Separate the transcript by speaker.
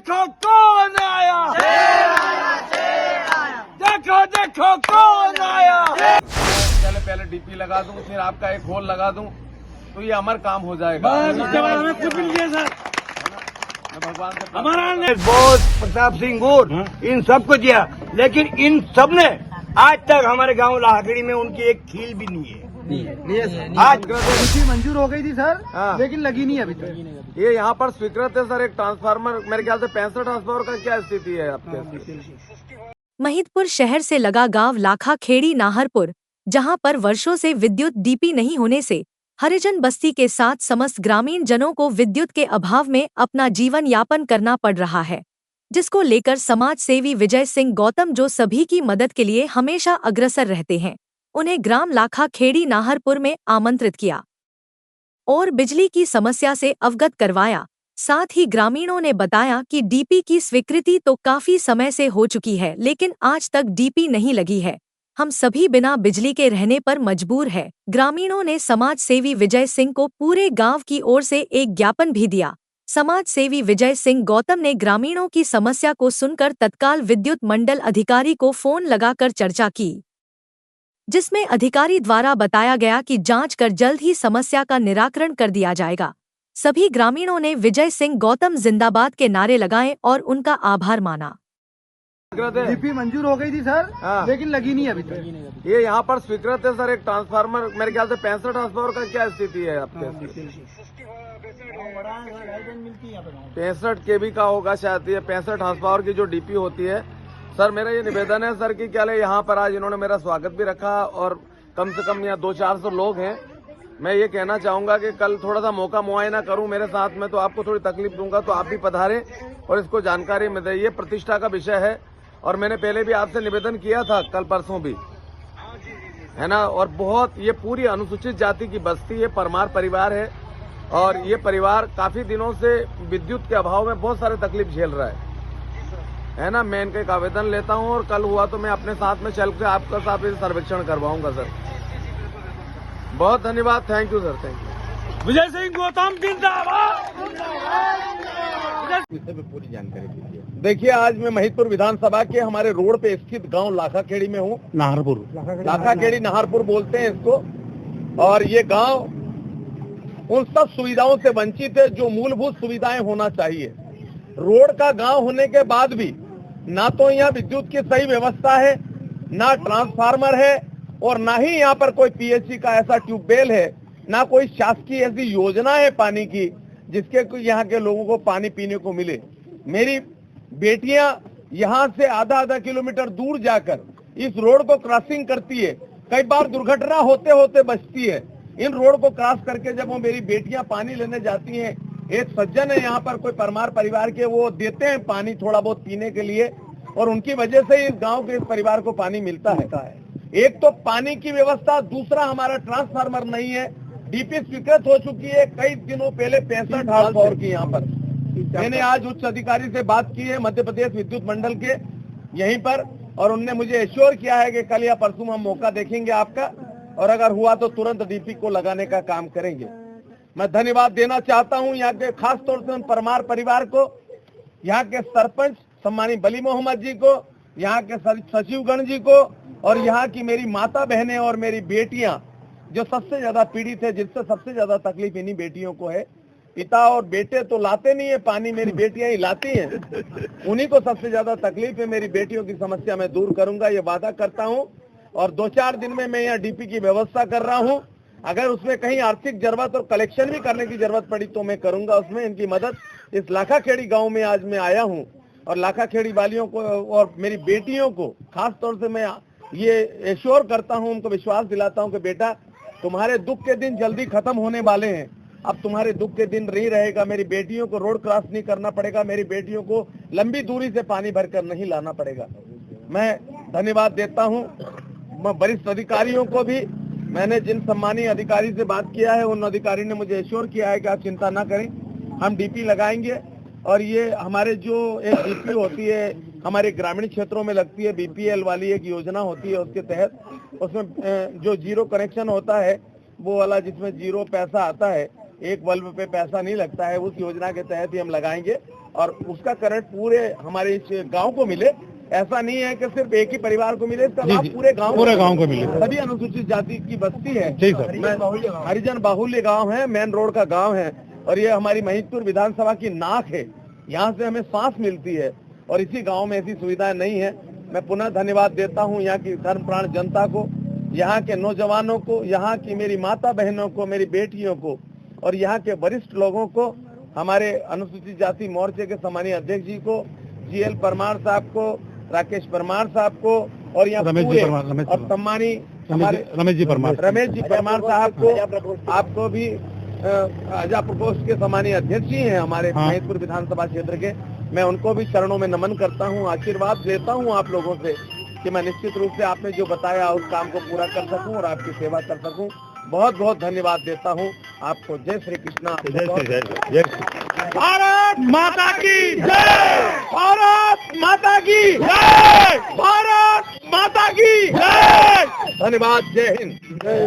Speaker 1: देखो कौन आया, देखो देखो कौन आया। पहले डीपी लगा दूं, फिर आपका एक होल लगा दूं, तो ये अमर काम हो जाएगा।
Speaker 2: उसके बाद हमें कुछ मिल गया सर।
Speaker 1: भगवान से
Speaker 2: हमारा
Speaker 3: बोस प्रताप सिंह गुर इन सबको दिया, लेकिन इन सब ने आज तक हमारे गांव लाहगड़ी में उनकी एक खील भी नहीं है। आज
Speaker 4: नीति मंजूर हो गई थी सर,
Speaker 1: हाँ।
Speaker 4: लेकिन लगी नहीं अभी तक।
Speaker 1: ये यहाँ पर स्वीकृत है सर एक ट्रांसफार्मर, मेरे ख्याल से 65 ट्रांसफार्मर का क्या स्थिति है आपके?
Speaker 5: महिदपुर शहर से लगा गांव लाखा खेड़ी नाहरपुर, जहां पर वर्षों से विद्युत डीपी नहीं होने से हरिजन बस्ती के साथ समस्त ग्रामीण जनों को विद्युत के अभाव में अपना जीवन यापन करना पड़ रहा है, जिसको लेकर समाज सेवी विजय सिंह गौतम, जो सभी की मदद के लिए हमेशा अग्रसर रहते हैं, उन्हें ग्राम लाखा खेड़ी नाहरपुर में आमंत्रित किया और बिजली की समस्या से अवगत करवाया। साथ ही ग्रामीणों ने बताया कि डीपी की स्वीकृति तो काफी समय से हो चुकी है, लेकिन आज तक डीपी नहीं लगी है। हम सभी बिना बिजली के रहने पर मजबूर है। ग्रामीणों ने समाज सेवी विजय सिंह को पूरे गांव की ओर से एक ज्ञापन भी दिया। समाज सेवी विजय सिंह गौतम ने ग्रामीणों की समस्या को सुनकर तत्काल विद्युत मंडल अधिकारी को फोन लगाकर चर्चा की, जिसमें अधिकारी द्वारा बताया गया कि जांच कर जल्द ही समस्या का निराकरण कर दिया जाएगा। सभी ग्रामीणों ने विजय सिंह गौतम जिंदाबाद के नारे लगाए और उनका आभार माना।
Speaker 4: डीपी मंजूर हो गई थी सर,
Speaker 1: हाँ।
Speaker 4: लेकिन लगी नहीं अभी तक।
Speaker 1: ये यहाँ पर स्वीकृत है सर एक ट्रांसफार्मर, मेरे ख्याल से 65 ट्रांसफार्मर का क्या स्थिति है आपके? 65 केवी का होगा शायद, ये 65 ट्रांसफार्मर की जो डीपी होती है। सर मेरा ये निवेदन है सर कि क्या यहाँ पर आज इन्होंने मेरा स्वागत भी रखा और कम से कम यहाँ 200-400 लोग हैं। मैं ये कहना चाहूंगा कि कल थोड़ा सा मौका मुआयना करूं मेरे साथ में, तो आपको थोड़ी तकलीफ दूंगा, तो आप भी पधारें और इसको जानकारी में दें। ये प्रतिष्ठा का विषय है और मैंने पहले भी आपसे निवेदन किया था, कल परसों भी, है ना। और बहुत ये पूरी अनुसूचित जाति की बस्ती है, परमार परिवार है और ये परिवार काफी दिनों से विद्युत के अभाव में बहुत सारे तकलीफ झेल रहा है ना। मैं इनका एक आवेदन लेता हूँ और कल हुआ तो मैं अपने साथ में चल के आपका साथ सर्वेक्षण करवाऊंगा सर। बहुत धन्यवाद, thank you sir, thank you.
Speaker 2: Vijay Singh Gautam जिंदाबाद।
Speaker 1: पूरी जानकारी दीजिए। देखिए आज मैं महिदपुर विधानसभा के हमारे रोड पे स्थित गांव लाखा खेड़ी में हूँ।
Speaker 2: नाहरपुर,
Speaker 1: लाखा खेड़ी नाहरपुर बोलते हैं इसको। और ये गांव उन सब सुविधाओं से वंचित है जो मूलभूत सुविधाएं होना चाहिए। रोड का गांव होने के बाद भी ना तो यहाँ विद्युत की सही व्यवस्था है, ना ट्रांसफार्मर है और ना ही यहाँ पर कोई पीएचई का ऐसा ट्यूबवेल है, ना कोई शासकीय ऐसी योजना है पानी की जिसके यहाँ के लोगों को पानी पीने को मिले। मेरी बेटियां यहाँ से आधा किलोमीटर दूर जाकर इस रोड को क्रॉसिंग करती है, कई बार दुर्घटना होते होते बचती है। इन रोड को क्रॉस करके जब वो मेरी बेटियां पानी लेने जाती हैं, एक सज्जन है यहाँ पर कोई परमार परिवार के, वो देते हैं पानी थोड़ा बहुत पीने के लिए और उनकी वजह से इस गांव के इस परिवार को पानी मिलता है। एक तो पानी की व्यवस्था, दूसरा हमारा ट्रांसफार्मर नहीं है। डीपी स्वीकृत हो चुकी है कई दिनों पहले 65 ट्रांसफार्मर की यहाँ पर। मैंने आज उच्च अधिकारी से बात की है मध्य प्रदेश विद्युत मंडल के यहीं पर, और उनने मुझे एश्योर किया है कि कल या परसों हम मौका देखेंगे आपका, और अगर हुआ तो तुरंत डीपी को लगाने का काम करेंगे। मैं धन्यवाद देना चाहता हूँ यहाँ के खास तौर से उन परमार परिवार को, यहाँ के सरपंच सम्मानी बली मोहम्मद जी को, यहाँ के सचिवगण जी को और यहाँ की मेरी माता बहनें और मेरी बेटियां जो सबसे ज्यादा पीड़ित है, जिससे सबसे ज्यादा तकलीफ इन्हीं बेटियों को है। पिता और बेटे तो लाते नहीं है पानी, मेरी बेटियां ही लाती हैं, उन्हीं को सबसे ज्यादा तकलीफ है। मेरी बेटियों की समस्या मैं दूर करूंगा, ये वादा करता हूं। और 2-4 दिन में मैं यहाँ डीपी की व्यवस्था कर रहा हूं। अगर उसमें कहीं आर्थिक जरूरत और कलेक्शन भी करने की जरूरत पड़ी तो मैं करूंगा उसमें इनकी मदद। इस लाखा खेड़ी गाँव में आज मैं आया हूँ और लाखा खेड़ी वालियों को और मेरी बेटियों को खास तौर से मैं ये एश्योर करता हूँ, उनको विश्वास दिलाता हूँ कि बेटा तुम्हारे दुख के दिन जल्दी खत्म होने वाले हैं, अब तुम्हारे दुख के दिन नहीं रहेगा। मेरी बेटियों को रोड क्रॉस नहीं करना पड़ेगा, मेरी बेटियों को लंबी दूरी से पानी भरकर नहीं लाना पड़ेगा। मैं धन्यवाद देता हूँ वरिष्ठ अधिकारियों को भी। मैंने जिन सम्मानीय अधिकारी से बात किया है उन अधिकारी ने मुझे एश्योर किया है कि आप चिंता ना करें, हम डीपी लगाएंगे। और ये हमारे जो एक डीपी होती है हमारे ग्रामीण क्षेत्रों में लगती है, बीपीएल वाली एक योजना होती है, उसके तहत उसमें जो जीरो कनेक्शन होता है वो वाला, जिसमें जीरो पैसा आता है, एक बल्ब पे पैसा नहीं लगता है, उस योजना के तहत ही हम लगाएंगे। और उसका करेंट पूरे हमारे इस गांव को मिले। ऐसा नहीं है कि सिर्फ एक ही परिवार को मिले, इसका लाभ पूरे गांव को मिले। सभी अनुसूचित जाति की बस्ती है, हरिजन बाहुल्य गांव है, मेन रोड का गांव है और ये हमारी महिदपुर विधानसभा की नाक है। यहाँ से हमें सांस मिलती है और इसी गांव में ऐसी सुविधाएं नहीं है। मैं पुनः धन्यवाद देता हूँ यहाँ की धर्मप्राण जनता को, यहाँ के नौजवानों को, यहाँ की मेरी माता बहनों को, मेरी बेटियों को और यहाँ के वरिष्ठ लोगों को, हमारे अनुसूचित जाति मोर्चे के सम्मानीय अध्यक्ष जी को, GL परमार साहब को, राकेश परमार साहब को और यहाँ पूरे और सम्मानी हमारे रमेश जी परमार साहब को, आपको भी अजा प्रकोष्ठ के सम्मानीय अध्यक्ष जी हैं हमारे महिदपुर विधानसभा क्षेत्र के। मैं उनको भी चरणों में नमन करता हूँ, आशीर्वाद लेता हूँ आप लोगों से कि मैं निश्चित रूप से आपने जो बताया उस काम को पूरा कर सकूं और आपकी सेवा कर सकूं। बहुत बहुत धन्यवाद देता हूं आपको। जय श्री कृष्णा। भारत माता की जय, भारत माता की जय, भारत माता की जय। धन्यवाद। जय हिंद।